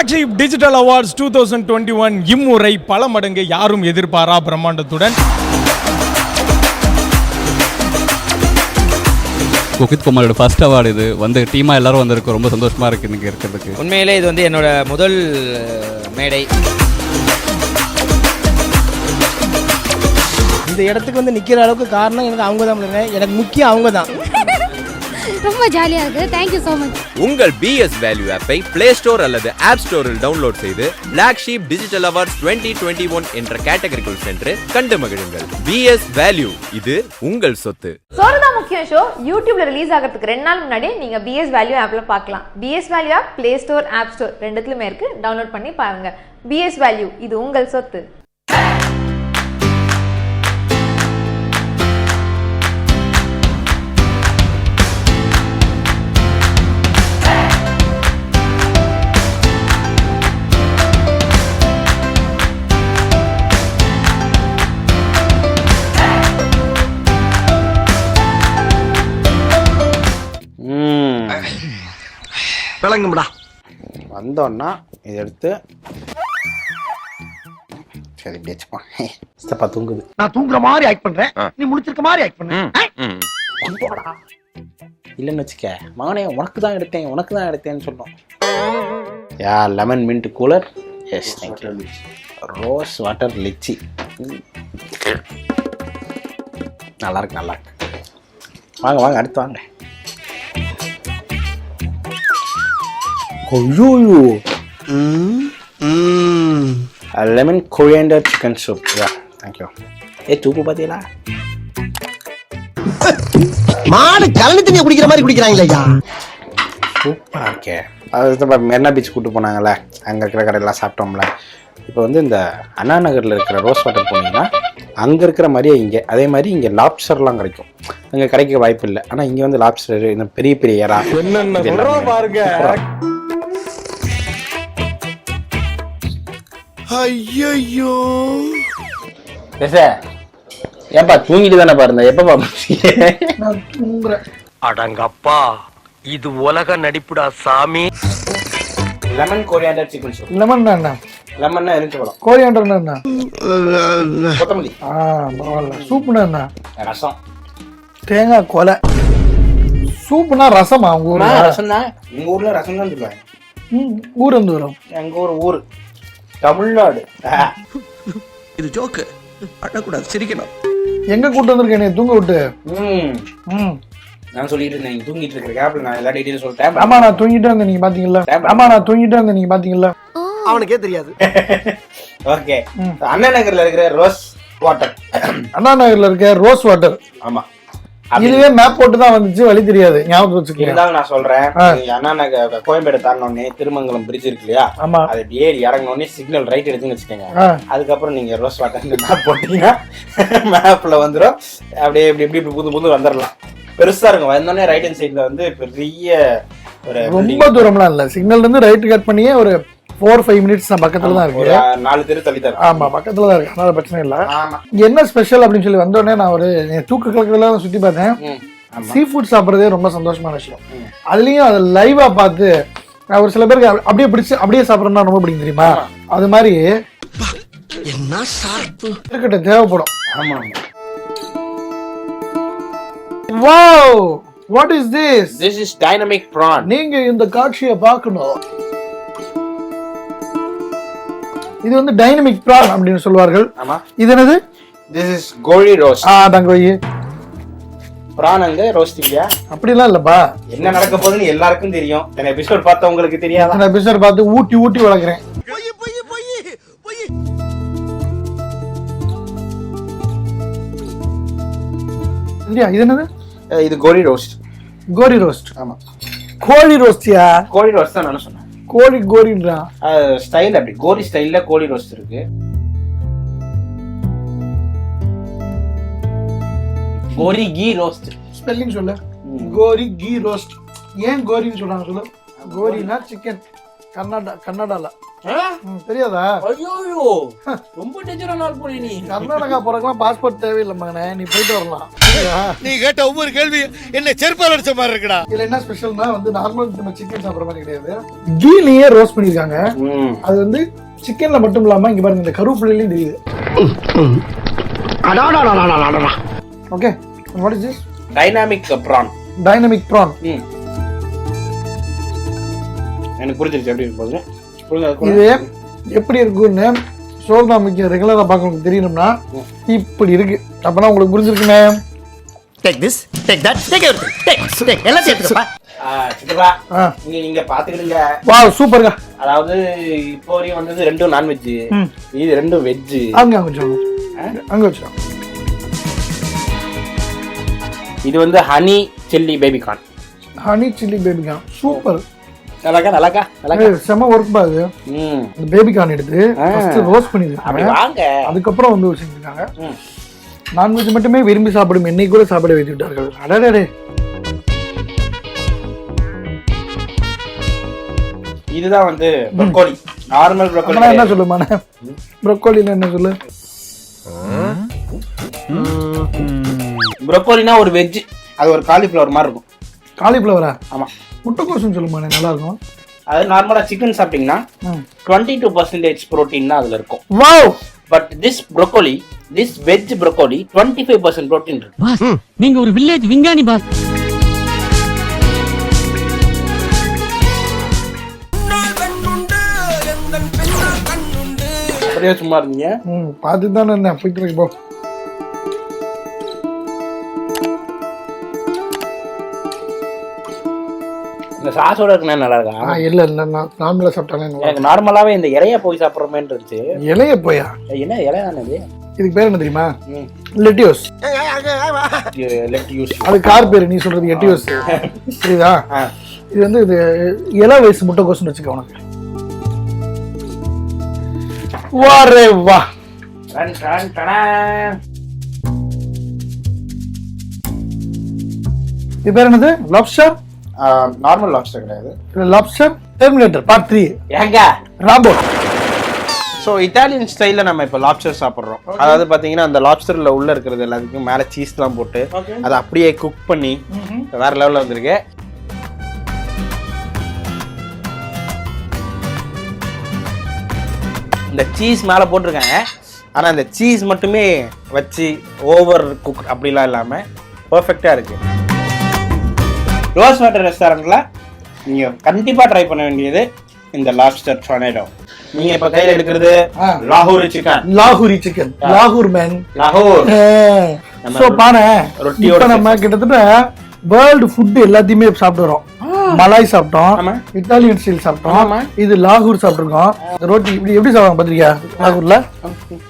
Blacksheep Digital Awards 2021 இம்முறை பல மடங்கு யாரும் எதிர்பாரா பிரம்மாண்டத்துடன் குக்கித் குமாரோட ஃபர்ஸ்ட் அவார்டு இது வந்து டீமாக எல்லாரும் வந்திருக்கு. ரொம்ப சந்தோஷமாக இருக்குது இன்றைக்கி இருக்கிறதுக்கு. உண்மையிலே இது வந்து என்னோட முதல் மேடை. இந்த இடத்துக்கு வந்து நிற்கிற அளவுக்கு காரணம் எனக்கு அவங்க தான். எனக்கு முக்கியம் அவங்க தான். ரொம்ப ஜாலியாக இருக்குது. Thank you so much. உங்கள் பிஎஸ் வேல்யூ ஆப்பை பிளே ஸ்டோர் அல்லது ஆப் ஸ்டோரில் டவுன்லோட் செய்து Blacksheep Digital Awards 2021 என்ற கேட்டகரிக்குள் சென்று கண்டு மகிழுங்கள். பிஎஸ் வேல்யூ, இது உங்கள் சொத்து. சோரு தான் முக்கியம் ஷோ யூடியூப்ல ரிலீஸ் ஆகிறதுக்கு 2 நாள் முன்னாடி நீங்க பிஎஸ் வேல்யூ ஆப்ல பார்க்கலாம். PS value app Play Store App Store ரெண்டுத்துலயுமே இருக்கு. டவுன்லோட் பண்ணி பாருங்க. பிஎஸ் வேல்யூ, இது உங்கள் சொத்து. விளங்கும்டா. வந்தோன்னா இதை எடுத்து சரி பேச்சுப்பா. சித்தப்பா தூங்குது. நான் தூங்குற மாதிரி ஆக்ட் பண்றேன், நீ முடிச்சிருக்க மாதிரி ஆக்ட் பண்ண. இல்லைன்னு வச்சுக்க, மகனே உனக்கு தான் எடுத்தேன்னு சொன்னோம். Yeah lemon mint cooler. Yes thank you. Rose water lychee. நல்லா இருக்கு. வாங்க அடுத்து வாங்க. Lemon coriander chicken soup. Thank you. தூக்கு பாத்தீங்களா? மாடு கலனி தண்ணியை குடிக்கிற மாதிரி குடிக்கிறாங்களா? சூப்பரா இருக்கே. அது மெரினா பீச் கூட்டு போனாங்கல்ல, அங்கே இருக்கிற கடையெல்லாம் சாப்பிட்டோம்ல. இப்போ வந்து இந்த அண்ணா நகரில் இருக்கிற ரோஸ் வாட்டர் போனீங்கன்னா அங்கே இருக்கிற மாதிரியே இங்கே அதே மாதிரி இங்கே லாப்ஸ்டர்லாம் கிடைக்கும். அங்கே கிடைக்க வாய்ப்பு இல்லை. ஆனால் இங்கே வந்து லாப்ஸ்டர், இந்த பெரிய இறா பாருங்க. ஐயோ ஏப்பா தூங்கிட்டு தானே பாருங்க. எப்பப்பா நான் தூங்குறேன். அடங்கப்பா, இது உலக நடிப்புடா சாமி. Lemon coriander chicken soup. லெமன்னா எரிஞ்சு பழம். கோரியாண்டர்னா என்ன? கொத்தமல்லி. பரவாயில்ல. சூப்னா என்ன? ரசம். தேங்காய் கொலை. சூப்னா ரசமா? உங்க ஊர்ல ரசம் தான். எங்க ஊர்ல ரசம் தான் சொல்லுவாங்க. ஊர் எந்த ஊரும்? எங்க ஊர் தமிழ்நாடு. இது ஜோக்கு, அழக்கூடாது, சிரிக்கணும். எங்க கூட்டு வந்திருக்கேன் நீ தூங்க விட்டு? நான் சொல்லிட்டு இருந்தேன், நீங்க தூங்கிட்டு இருக்கிற கேப்ல நான் எல்லா டீடைலும் சொல்லிட்டேன். ஆமா நான் தூங்கிட்டு வந்தேன், நீங்க பாத்தீங்களா? அவனுக்கே தெரியாது. ஓகே. அண்ணா நகர்ல இருக்கிற ரோஸ் வாட்டர். அண்ணா நகர்ல இருக்க ரோஸ் வாட்டர். ஆமா, இதுவே மேப் போட்டு தான் வந்துச்சு, வழி தெரியாது. ஞாபகம் வச்சுக்கோங்க. இருந்தாலும் நான் சொல்றேன், அண்ணா நகர் கோயம்பேடு தாண்டினோடனே திருமங்கலம் பிரிட்ஜ் இருக்கு இல்லையா? ஆமா. அது ஏறி இறங்கினோடனே சிக்னல் ரைட் எடுத்துன்னு வச்சுக்கோங்க. அதுக்கப்புறம் நீங்க ரோஸ் வாட்டர் மேப் போட்டீங்கன்னா மேப்ல வந்துடும். அப்படியே இப்படி புது வந்துடலாம். பெருசா இருக்கும். வந்தோடனே ரைட் ஹேண்ட் சைட்ல வந்து பெரிய ஒரு ரொம்ப தூரம்லாம் இல்ல. சிக்னல் இருந்து ரைட் கட் பண்ணியே ஒரு 4-5 மினிட்ஸ் தான் பக்கத்துல தான் இருக்கு. 4 தெரு தள்ளி தான். ஆமா, பக்கத்துல தான் இருக்கு. அதனால பிரச்சனை இல்ல. என்ன ஸ்பெஷல் அப்படின்னு சொல்லி வந்தோடனே நான் ஒரு தூக்க கலக்கல சுத்தி பார்த்தேன். சீ ஃபுட் சாப்பிட்றதே ரொம்ப சந்தோஷமான விஷயம். அதுலயும் அதை லைவா பார்த்து ஒரு சில பேருக்கு அப்படியே பிடிச்சு அப்படியே சாப்பிட்றதுனா ரொம்ப பிடிக்கும் தெரியுமா? அது மாதிரி என்ன சாப்பிட்டு இருக்கட்ட தேவைப்படும். ஆமா. Wow, what is this? This is dynamic prawn. நீங்க இந்த காட்சியை பார்க்கணும். இது வந்து டைனமிக் பிரான் அப்படின்னு சொல்வார்கள். ஆமா. இது என்னது? This is கோழி ரோஸ்ட். தங்கோயி பிரான் அங்க ரோஸ்ட் இல்லையா? அப்படிலாம் இல்லப்பா. என்ன நடக்க போகுதுன்னு எல்லாருக்கும் தெரியும். இந்த எபிசோட் பார்த்தா உங்களுக்கு தெரியாதா? இந்த எபிசோட் பார்த்து ஊட்டி வளர்க்குறேன். இது என்னது? இது கோழி ரோஸ்ட். ஆமா, கோழி ரோஸ்டியா? கோழி ரோஸ்ட் தான் நான் சொன்னேன். கோழின்றா ஸ்டைல். அப்படி கோரி ஸ்டைல்ல கோழி ரோஸ்ட் இருக்கு. கோரி கீ ரோஸ்ட். ஸ்பெல்லிங் சொல்லு. கோரி கீ ரோஸ்ட். ஏன் கோரின்னு சொல்றாங்க சொல்லு? கோரினா சிக்கன். கன்னடால தெரியாதா? ஐயோ ரொம்ப டேஞ்சரான ஆள் போல நீ. கர்நாடகா போறதுக்குலாம் பாஸ்போர்ட் தேவையில்லை மகனே, நீ போயிட்டு வரலாம். நீ கேட்ட ஒவ்வொரு கேள்வி என்ன செருப்பால் அடிச்ச மாதிரி இருக்குடா. இதுல என்ன ஸ்பெஷல்னா வந்து நார்மல் நம்ம சிக்கன் சாப்பிட்ற மாதிரி கிடையாது, கீலயே ரோஸ்ட் பண்ணிருக்காங்க. அது வந்து சிக்கன்ல மட்டும் இல்லாம இங்க பாருங்க இந்த கருவேப்பிலையும் தெரியுது. Okay, what is this? Dynamic prawn. Dynamic prawn. எனக்கு புரிஞ்சிருச்சு எப்படி இருக்கும்போது. இது எப்படி இருக்குன்னு சோறு தான் முக்கியம். ரெகுலரா பார்க்க தெரியணும்னா இப்படி இருக்கு. அப்பனா உங்களுக்கு புரிஞ்சிருக்குமே. Take this, take that, take everything. Take எல்லாம் சேர்த்துப்பா. சித்தப்பா நீங்க பாத்துக்கிடுங்க. வாவ் சூப்பர்ங்க. அதாவது இப்போ வரையும் வந்தது ரெண்டும் நான்வெஜ், இது ரெண்டும் வெஜ். அங்க வச்சிருக்கோம். இது வந்து honey chilli baby corn. Honey chilli baby corn super. நல்லாக்கா செம ஒர்க் பாது. இந்த பேபிகார்ன் எடுத்து ஃபர்ஸ்ட் ரோஸ்ட் பண்ணிருக்காங்க, அதுக்கப்புறம் வந்து செஞ்சிருக்காங்க. நான்வெஜ் மட்டுமே விரும்பி சாப்பிடும் என்னை கூட சாப்பிட வைத்து விட்டார்கள். அடடே, இதுதான் வந்து ப்ரோக்கோலி. நார்மல் ப்ரோக்கோலி என்ன சொல்லுமான? ப்ரோக்கோலினா என்ன சொல்லு? ப்ரோக்கோலினா ஒரு வெஜ், அது ஒரு காலிஃப்ளவர் மாதிரி இருக்கும். காலிஃப்ளவரா? ஆமா. முட்டைக்கோசுன்னு சொல்லுமானே, நல்லா இருக்கும். அது நார்மலா சிக்கன் சாப்பிட்டீங்கன்னா 22% புரோட்டீன் தான் அதுல இருக்கும். Wow. But this broccoli, this veg broccoli 25% protein இருக்கு. பாஸ், நீங்க ஒரு வில்லேஜ் விஞ்ஞானி பாஸ். அப்படியே சும்மா இருந்தீங்க. பார்த்து தானே என்ன போயிட்டு இருக்கு. போ. இந்த சாஸோட இருக்குன்னா நல்லா இருக்கா? இல்ல நான் நார்மலா சாப்பிட்டானே. எனக்கு நார்மலாவே இந்த இலைய போய் சாப்பிடுறமேன்னு இருந்துச்சு. இலைய போயா? என்ன இலை தானே இது? இதுக்கு பேர் என்ன தெரியுமா? லெட்டியோஸ். லெட்டியோஸ். அது கார் பேரு, நீ சொல்றது எட்டியோஸ். புரியுதா? இது வந்து இது இலை வயசு முட்டைக்கோசுன்னு வச்சுக்க உனக்கு. வாரே வா. இது பேர் என்னது? லாப்ஸ்டர். நார்மல் லாப்ஸ்டர் கிடையாது, லாப்ஸ்டர் டெர்மினேட்டர் பார்ட் 3. ஏங்க ராம்போ. ஸோ இட்டாலியன் ஸ்டைலில் நம்ம இப்போ லாப்ஸ்டர் சாப்பிட்றோம். அதாவது பார்த்தீங்கன்னா அந்த லாப்ஸ்டரில் உள்ள இருக்கிறது எல்லாத்துக்கும் மேலே சீஸ்லாம் போட்டு அதை அப்படியே குக் பண்ணி வேற லெவலில் வந்திருக்கு. இந்த சீஸ் மேலே போட்டிருக்காங்க, ஆனால் அந்த சீஸ் மட்டுமே வச்சு ஓவர் குக் அப்படிலாம் இல்லாமல் பர்ஃபெக்டாக இருக்குது. ரோஸ் வாட்டர் ரெஸ்டாரண்ட்ல நீங்க கண்டிப்பா ட்ரை பண்ண வேண்டியது இந்த லாப்ஸ்டர் டொர்னேடோ. நீங்க இப்ப கையில எடுக்கிறது லாகூரி சிக்கன். லாகூரி சிக்கன், லாகூர் மேன், லாகூர். சோ பாரு, ரொட்டியோட நம்ம கிட்டத்தட்ட வேர்ல்ட் ஃபுட் எல்லாத்தையுமே சாப்பிட்டு வரோம். மலாய் சாப்பிட்டோம், இத்தாலியன் ஸ்டைல் சாப்பிட்டோம், இது லாகூர் சாப்பிட்டுருக்கோம். ரோட்டி இப்படி எப்படி சாப்பிடுவாங்க பாத்திருக்கியா? லாகூர்ல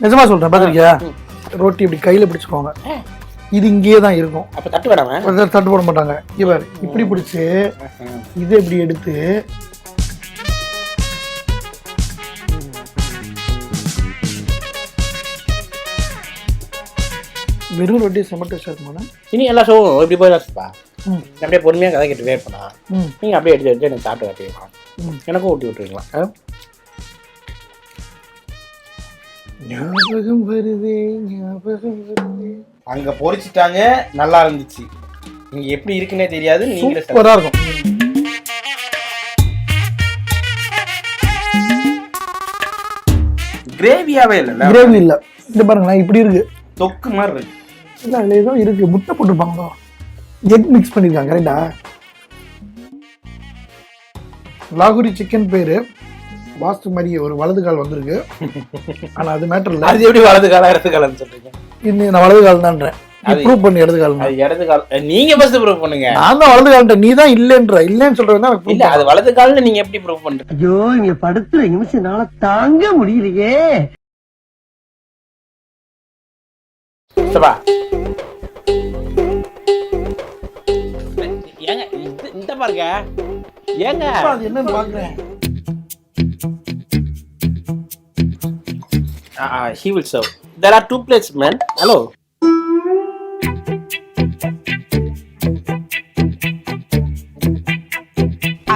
நிஜமா சொல்றேன், பாத்திருக்கியா? ரோட்டி இப்படி கையில பிடிச்சுக்கோங்க, இது இங்கேயே தான் இருக்கும். அப்ப தட்டு வேடாம தட்டு போட மாட்டாங்க. இவர் இப்படி பிடிச்சு இதை இப்படி எடுத்து வெறும் ரொட்டி செமட்டு சேர்க்கணும். இனி எல்லாம் ஷோ இப்படி போய் வச்சுப்பா, அப்படியே பொறுமையாக கதை கேட்டு வேட் பண்ணா நீங்கள் அப்படியே எடுத்து எடுத்து எனக்கு சாப்பிட்டு காட்டிக்கலாம், எனக்கும் ஊட்டி விட்டுருக்கலாம். ஞாபகம் வருதே ஞாபகம் வருதே. அங்க பொரிச்சிட்டாங்க, நல்லா இருந்துச்சு. இங்க எப்படி இருக்குன்னே தெரியாது, நீங்களே சூப்பரா இருக்கும். கிரேவியாவே இல்ல, கிரேவி இல்ல. இது பாருங்க இப்படி இருக்கு, தொக்கு மாதிரி இருக்கு. இல்ல அதுல ஏதோ இருக்கு, முட்டை போட்டுருப்பாங்களோ, எக் மிக்ஸ் பண்ணிருக்காங்க. கரெக்டா? லாகூரி சிக்கன் பேரு வாஸ்து மாதிரி ஒரு வலது கால் வந்திருக்கு, ஆனா அது மேட்டர் இல்ல. அது எப்படி வலது காலா இடது காலன்னு சொல்றீங்க? இன்னும் நான் வலது கால் தான்றேன், ப்ரூவ் பண்ணி இடது கால். அது இடது கால் நீங்க ஃபர்ஸ்ட் ப்ரூவ் பண்ணுங்க. நான் தான் வலது கால்ன்ற, நீ தான் இல்லன்ற. இல்லன்னு சொல்றது தான் இல்ல, அது வலது கால்னு நீங்க எப்படி ப்ரூவ் பண்றீங்க? ஐயோ இங்க படுத்துற நிமிஷம்னால தாங்க முடியலையே. சபா ஏங்க இந்த பாருங்க, ஏங்க அது என்னன்னு பாக்குறேன். He will serve. There are 2 plates, man. Hello.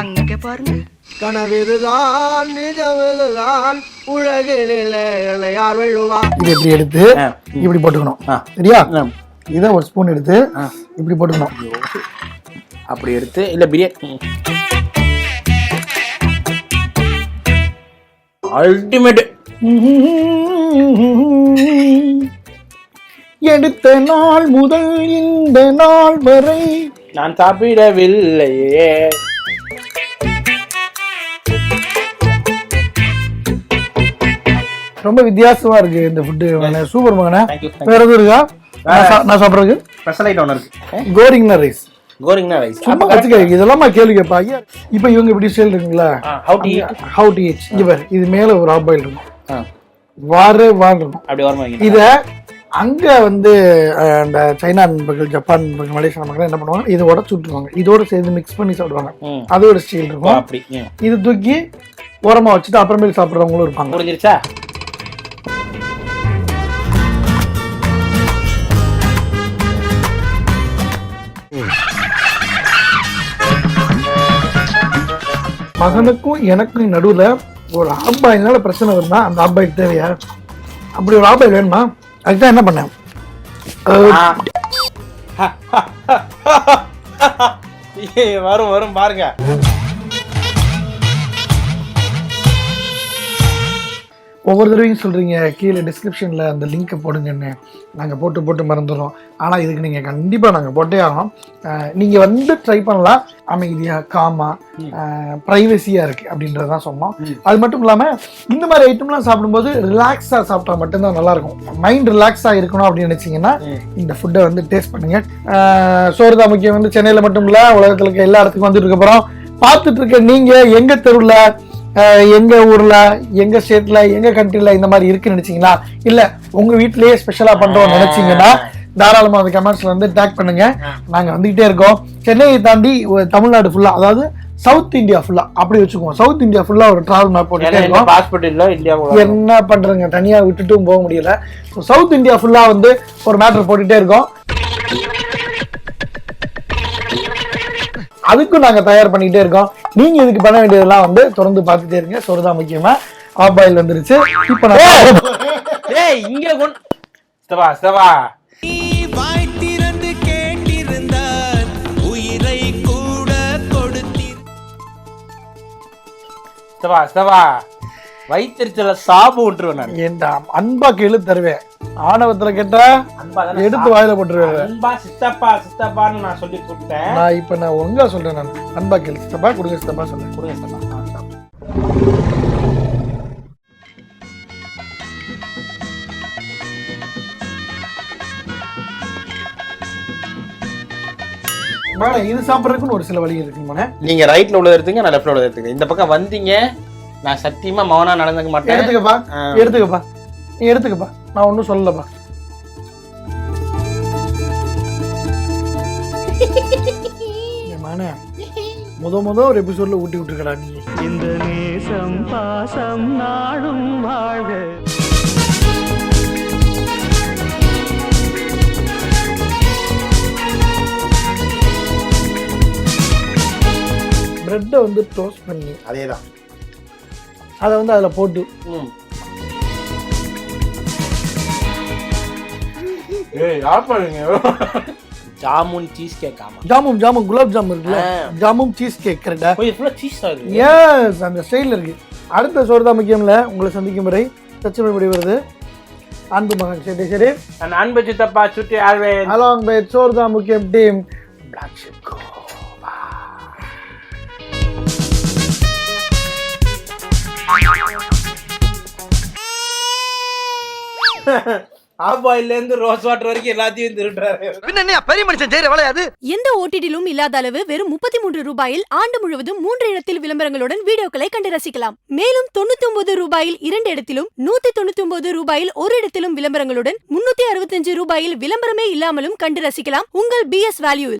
அங்க பாருங்க, கனவேதான் நிஜமல இது இப்படி எடுத்து இப்படி போட்டுக்கணும் சரியா? இதை ஒரு ஸ்பூன் எடுத்து இப்படி போட்டுக்கணும். அப்படி எடுத்து இல்ல பிரியாணி அல்டிமேட். எடுத்த நாள் முதல் இந்த நாள் வரை நான் சாப்பிடவில்லையே. ரொம்ப வித்தியாசமா இருக்கு இந்த ஃபுட்டு. சூப்பர் மகனே. வேற எதுவும் இருக்கா நான் சாப்பிட்றதுக்கு? ஸ்பெஷல் ஐட்டம் ஒன்று இருக்கு. கோரிங்னா ரைஸ். கோரிங்னா ரைஸ். சும்மா வச்சுக்க, இதெல்லாம் கேள்வி கேட்பா. இப்போ இவங்க இப்படி ஸ்டைல் இருக்குங்களா? How to eat. இவர் இது மேல ஒரு ஆஃப் பாயில் இருக்கும், வாரே வாங்கணும் அப்படி வரமா. இத அங்க வந்து அந்த சைனா மக்கள், ஜப்பான் மக்கள், மலேசியா மக்கள் என்ன பண்ணுவாங்க, இதை உடச்சு விட்டுருவாங்க, இதோட சேர்ந்து மிக்ஸ் பண்ணி சாப்பிடுவாங்க. அது ஒரு ஸ்டைல் இருக்கும். அப்படி இது தூக்கி ஓரமா வச்சுட்டு அப்புறமேல் சாப்பிட்றவங்களும் இருப்பாங்க. புரிஞ்சிருச்சா? மகனுக்கும் எனக்கும் நடுவுல ஒரு ஆஃப் பாயில்னால பிரச்சனை வருமா? அந்த ஆஃப் பாயில் தேவையா? அப்படி ஒரு ஆஃப் பாயில் வேணுமா? அதுதான் என்ன பண்ணேன், வரும் வரும் பாருங்க. ஒவ்வொரு தடவையும் சொல்றீங்க கீழே டிஸ்கிரிப்ஷன்ல அந்த லிங்கை போடுங்கன்னு. நாங்கள் போட்டு மறந்துடுறோம். ஆனால் இதுக்கு நீங்கள் கண்டிப்பாக நாங்கள் போட்டே ஆகணும். நீங்கள் வந்து ட்ரை பண்ணலாம். அமைதியாக காமாக ப்ரைவசியாக இருக்குது அப்படின்றதான் சொன்னோம். அது மட்டும் இல்லாமல் இந்த மாதிரி ஐட்டம்லாம் சாப்பிடும்போது ரிலாக்ஸாக சாப்பிட்டா மட்டும்தான் நல்லாயிருக்கும். மைண்ட் ரிலாக்ஸாக இருக்கணும் அப்படின்னு நினச்சிங்கன்னா இந்த ஃபுட்டை வந்து டேஸ்ட் பண்ணுங்க. சோறு தான் முக்கியம் வந்து சென்னையில் மட்டும் இல்லை, உலகத்தில் இருக்க எல்லா இடத்துக்கும் வந்துட்டு இருக்க போகிறோம். பார்த்துட்டு இருக்க நீங்கள் எங்கள் தெருவில், எங்க ஊர்ல, எங்க ஸ்டேட்ல, எங்க கண்ட்ரில இந்த மாதிரி இருக்குன்னு நினைச்சீங்களா, இல்ல உங்க வீட்லயே ஸ்பெஷலா பண்றோம் நினைச்சீங்கன்னா தாராளமா அந்த கமெண்ட்ஸ்ல வந்து டேக் பண்ணுங்க. நாங்க வந்துகிட்டே இருக்கோம். சென்னையை தாண்டி தமிழ்நாடு ஃபுல்லா, அதாவது சவுத் இந்தியா ஃபுல்லா அப்படி வச்சுக்குவோம். சவுத் இந்தியா ஃபுல்லா ஒரு டிராவல் மேப் போட்டுட்டே இருக்கோம். பாஸ்போர்ட் இல்ல இந்தியா என்ன பண்றீங்க, தனியா விட்டுட்டும் போக முடியல. சவுத் இந்தியா ஃபுல்லா வந்து ஒரு மேட்டர் போட்டுட்டே இருக்கோம். அதுக்கும் நாங்க தயார் பண்ணிக்கிட்டே இருக்கோம். நீங்க இதுக்கு பண்ண வேண்டியதெல்லாம் வந்து தொடர்ந்து பார்த்துட்டே இருங்க. சோறு தான் முக்கியமா ஆஃப் பாயில் வந்துருச்சு. இப்ப நான் இங்க வயிற்றுல சாப்பு விட்டுருவேன். ஏண்டா அன்பா கேளு தருவேன், ஆணவத்துல கேட்டா எடுத்து வாயில போட்டுருவேன். அன்பா சித்தப்பா சித்தப்பான்னு நான் சொல்லி கொடுத்தேன். நான் இப்ப நான் ஒழுங்கா சொல்றேன். நான் அன்பா கேளு சித்தப்பா, கொடுங்க சித்தப்பா சொல்றேன். கொடுங்க சித்தப்பா. இது சாப்பிட்றதுக்குன்னு ஒரு சில வழி இருக்குங்க. நீங்க ரைட்ல உள்ளது எடுத்துங்க, நான் லெஃப்ட்ல உள்ளது எடுத்துங்க. இந்த பக்கம் வந்தீங்க நான் சத்தியமா மௌனா நடந்துக்க மாட்டேன். எடுத்துக்கப்பா, எடுத்துக்கப்பா, நீ எடுத்துக்கப்பா, நான் ஒன்றும் சொல்லலப்பா. முத ஒரு எபிசோட்ல ஊட்டி விட்டுருக்கடா நீ. இந்த நேசம் பாசம் நாடும் வாழ்க. பிரெட்டை வந்து டோஸ்ட் பண்ணி அதேதான் அதை வந்து அதில் போட்டு ஜாமுன் சீஸ் கேக். ஆமா ஜாமுன் குலாப் ஜாமுன் இருக்குல்ல, ஜாமுன் சீஸ் கேக். கரெக்டா? சீஸ் எஸ், அந்த ஸ்டைல் இருக்கு. அடுத்த சோறு தான் முக்கியம்ல உங்களை சந்திக்கும் வரை தச்சமை வருது. அன்பு மகன் சரி அன்பு சித்தப்பா சுட்டி ஆல்வேஸ் along with சோறு தான் முக்கியம் டீம் Blacksheep Go. ஆபாயில இருந்து ரோஸ் வாட்டர் வரைக்கும் எல்லாத்தையும் திருடுறாரு. என்ன பெரிய மனுஷன் செய்யற வேலையாது? எந்த ஓடிடிலும் இல்லாத அளவு வெறும் 33 ரூபாயில் ஆண்டு முழுவதும் 3 இடத்தில் விளம்பரங்களுடன் வீடியோக்களை கண்டு ரசிக்கலாம். மேலும் 99 ரூபாயில் 2 இடத்திலும், 199 ரூபாயில் 1 இடத்திலும் விளம்பரங்களுடன் 365 ரூபாயில் விளம்பரமே இல்லாமலும் கண்டு ரசிக்கலாம் உங்கள் BS வேல்யூ.